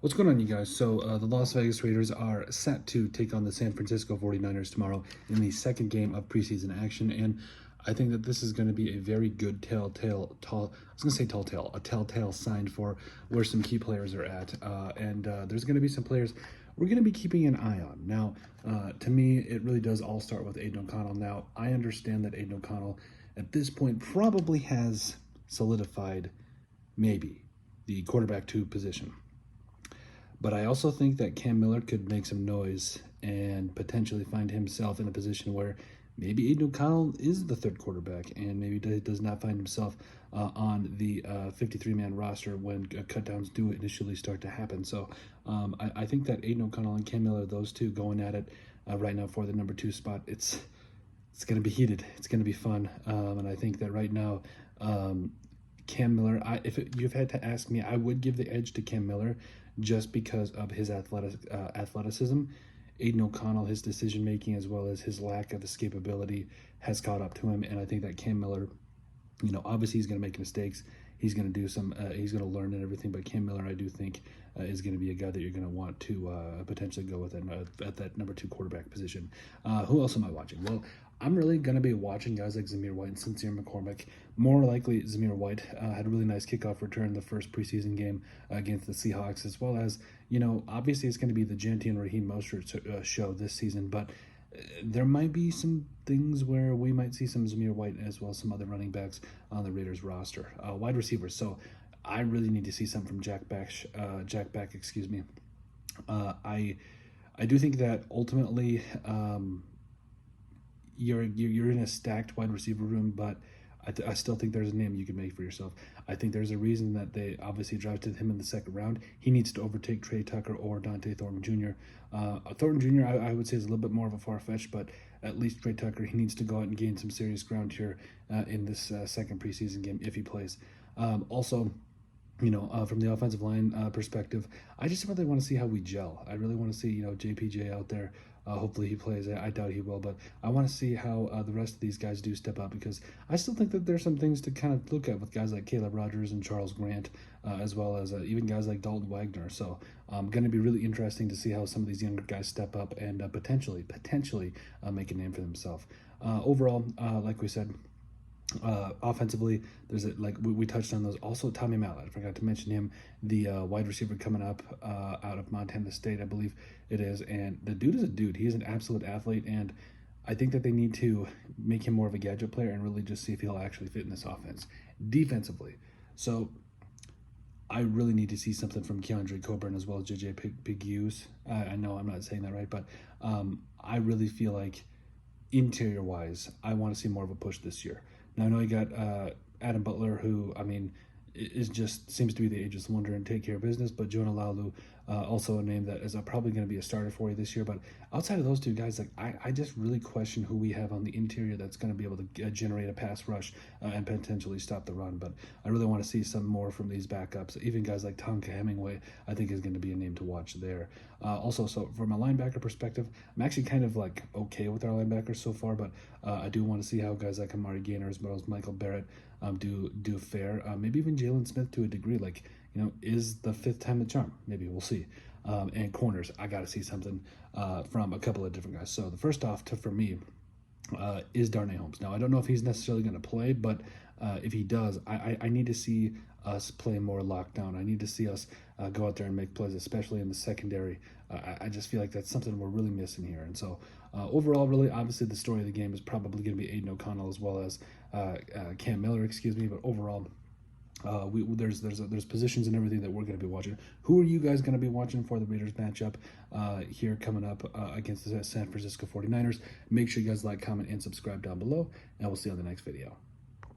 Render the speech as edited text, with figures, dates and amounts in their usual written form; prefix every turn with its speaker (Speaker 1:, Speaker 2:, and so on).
Speaker 1: What's going on, you guys? So the Las Vegas Raiders are set to take on the San Francisco 49ers tomorrow in the second game of preseason action, and I think that this is going to be a very good telltale sign for where some key players are at, and there's going to be some players we're going to be keeping an eye on. Now, to me, it really does all start with Aiden O'Connell. Now, I understand that Aiden O'Connell at this point probably has solidified maybe the quarterback 2 position. But I also think that Cam Miller could make some noise and potentially find himself in a position where maybe Aiden O'Connell is the third quarterback and maybe does not find himself on the 53-man roster when cutdowns do initially start to happen. So I think that Aiden O'Connell and Cam Miller, those two going at it right now for the number 2 spot, it's going to be heated. It's going to be fun. And I think that right now, Cam Miller, if you've had to ask me, I would give the edge to Cam Miller just because of his athleticism. Aiden O'Connell, his decision-making as well as his lack of escapability has caught up to him, and I think that Cam Miller, obviously he's going to make mistakes. He's going to do some, he's going to learn and everything, but Cam Miller, I do think, is going to be a guy that you're going to want to potentially go with at that number 2 quarterback position. Who else am I watching? Well, I'm really going to be watching guys like Zamir White and Sincere McCormick. More likely, Zamir White had a really nice kickoff return the first preseason game against the Seahawks, as well as, obviously it's going to be the Genty and Raheem Mostert show this season, but there might be some things where we might see some Zamir White as well as some other running backs on the Raiders roster. Wide receivers, so I really need to see some from Jack Back, excuse me. I do think that ultimately you're in a stacked wide receiver room, but I still think there's a name you can make for yourself. I think there's a reason that they obviously drafted him in the second round. He needs to overtake Trey Tucker or Dante Thornton Jr. Thornton Jr. I would say is a little bit more of a far-fetched, but at least Trey Tucker, he needs to go out and gain some serious ground here in this second preseason game if he plays. Also, from the offensive line perspective, I just really want to see how we gel. I really want to see, JPJ out there. Hopefully he plays. I doubt he will, but I want to see how the rest of these guys do step up, because I still think that there's some things to kind of look at with guys like Caleb Rogers and Charles Grant, as well as even guys like Dalton Wagner. So going to be really interesting to see how some of these younger guys step up and potentially make a name for themselves. Overall, like we said, offensively, there's like we touched on those. Also, Tommy Mallett, I forgot to mention him, the wide receiver coming up out of Montana State, I believe it is. And the dude is a dude. He's an absolute athlete, and I think that they need to make him more of a gadget player and really just see if he'll actually fit in this offense defensively. So I really need to see something from Keandre Coburn as well as JJ Piggy. I know I'm not saying that right, but I really feel like interior-wise, I want to see more of a push this year. Now, I know you got Adam Butler, who, is just seems to be the ageless wonder and take care of business, but Jonah Laulu, also a name that is probably going to be a starter for you this year. But outside of those two guys, I just really question who we have on the interior that's going to be able to generate a pass rush and potentially stop the run. But I really want to see some more from these backups. Even guys like Tonka Hemingway, I think, is going to be a name to watch there. Also, so from a linebacker perspective, I'm actually kind of okay with our linebackers so far, but I do want to see how guys like Amari Gaynor as well as Michael Barrett do fare. Maybe even Jalen Smith to a degree. Is the 5th time the charm? Maybe we'll see. And corners, I got to see something from a couple of different guys. So the first off, for me, is Darnay Holmes. Now, I don't know if he's necessarily going to play, but if he does, I need to see us play more lockdown. I need to see us go out there and make plays, especially in the secondary. I just feel like that's something we're really missing here. And so overall, really, obviously, the story of the game is probably going to be Aiden O'Connell as well as Cam Miller, but overall, there's positions and everything that we're going to be watching. Who are you guys going to be watching for the Raiders matchup here coming up against the San Francisco 49ers? Make sure you guys like, comment, and subscribe down below, and we'll see you on the next video.